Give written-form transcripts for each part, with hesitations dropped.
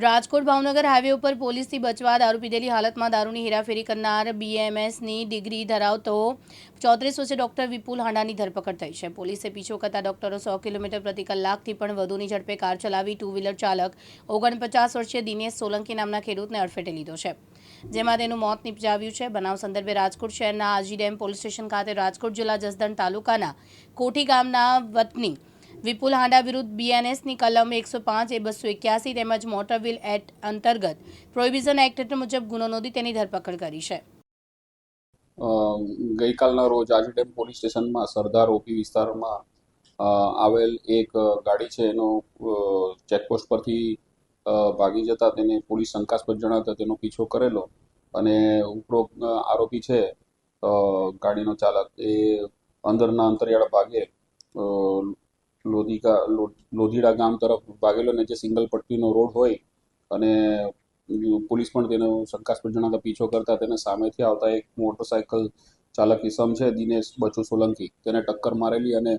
Rajkot Bhavnagar highway ઉપર પોલીસથી બચવા દારૂ પીધેલી હાલતમાં દારૂની હેરાફેરી કરનાર બીએમએસની ડિગ્રી ધરાવતો 34 વર્ષીય ડોક્ટર વિપુલ હાંડાની ધરપકડ થઈ છે. પોલીસે પીછો કરતા ડોક્ટરો 100 કિલોમીટર પ્રતિ કલાકથી પણ વધુની ઝડપે કાર ચલાવી ટુ વ્હીલર ચાલક 49 વર્ષીય દિનેશ સોલંકી નામના ખેડૂતને અડફેટે લીધો છે, જેમાં તેનું મોત નિપજાવ્યું છે. બનાવ સંદર્ભે રાજકોટ શહેરના આજી ડેમ પોલીસ સ્ટેશન ખાતે રાજકોટ જિલ્લા જસદણ તાલુકાના કોઠી ગામના વતની વિપુલ હાંડા વિરુદ્ધ બીએનએસની કલમ 105 281 તેમજ મોટર વ્હીલ એક્ટ અંતર્ગત પ્રોહિબિશન એક્ટ હેઠળ મુજબ ગુનો નોંધી તેની ધરપકડ કરી છે. ગઈકાલના રોજ આજી ડેમ પોલીસ સ્ટેશનમાં સરદાર ઓપી વિસ્તારમાં આવેલ એક ગાડી છે એનો ચેકપોસ્ટ પરથી ભાગી જતા તેને પોલીસ શંકાસ્પદ જણાવતા તેનો પીછો કરેલો અને ઉપરોક્ત આરોપી છે ગાડીનો ચાલક એ અંદરના અંતરિયાળ ભાગે લોધીડા ગામ તરફ ભાગેલો ને જે સિંગલ પટ્ટીનો રોડ હોય અને પોલીસ પણ તેનો શંકાસ્પદ જણાવતા પીછો કરતા તેને સામેથી આવતા એક મોટરસાયકલ ચાલક ઇસમ છે દિનેશ બચુ સોલંકી તેને ટક્કર મારેલી અને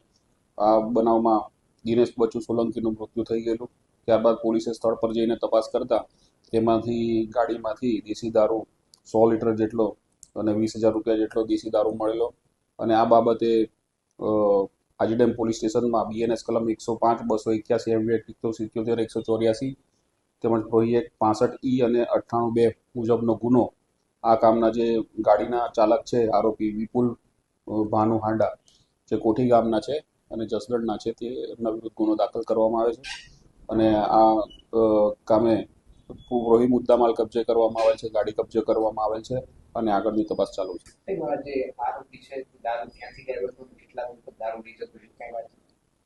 આ બનાવમાં દિનેશ બચુ સોલંકીનું મૃત્યુ થઈ ગયેલું. ત્યારબાદ પોલીસે સ્થળ પર જઈને તપાસ કરતા તેમાંથી ગાડીમાંથી દેશી દારૂ 100 લીટર જેટલો અને 20,000 રૂપિયા જેટલો દેશી દારૂ મળેલો અને આ બાબતે આજી ડેમ પોલીસ સ્ટેશનમાં બીએનએસ કલમ 105 281 MV 77 184 તેમજ પ્રોહિએક્ટ 65E અને 98(2) મુજબનો ગુનો આ કામના જે ગાડીના ચાલક છે આરોપી વિપુલ ભાનુ હાંડા જે કોઠી ગામના છે અને જસદણના છે તેમના વિરુદ્ધ ગુનો દાખલ કરવામાં આવે છે અને આ કામે પ્રોહી મુદ્દામાલ કબજે કરવામાં આવેલ છે, ગાડી કબજે કરવામાં આવેલ છે અને આગળની તપાસ ચાલુ છે.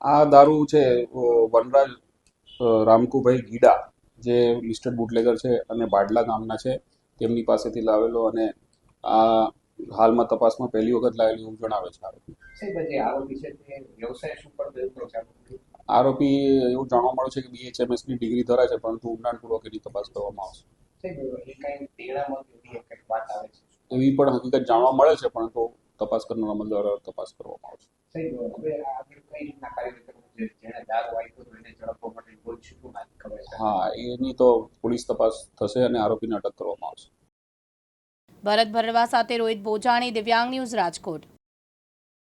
આ દારૂ છે વનરાજ રામકુભાઈ ગીડા જે લિસ્ટેડ બુટલેગર છે અને બાડલા ગામના છે તેમની પાસેથી લાવેલો અને આ હાલમાં તપાસમાં પહેલી વખત લાવેલી એવું જણાવે છે આરોપી એવું જાણવા મળ્યું છે કે BHMS ની ડિગ્રી ધરાવે છે પરંતુ ઊંડાણપૂર્વક એની તપાસ કરવામાં આવશે. એવી પણ હકીકત જાણવા મળે છે પરંતુ તપાસ કરનાર અમલદાર તપાસ કરવામાં આવશે. હા, એની તો પોલીસ તપાસ થશે અને આરોપીને અટક કરવામાં આવશે. ભરત ભરવા સાથે રોહિત બોજાણી, દિવ્યાંગ ન્યૂઝ, રાજકોટ.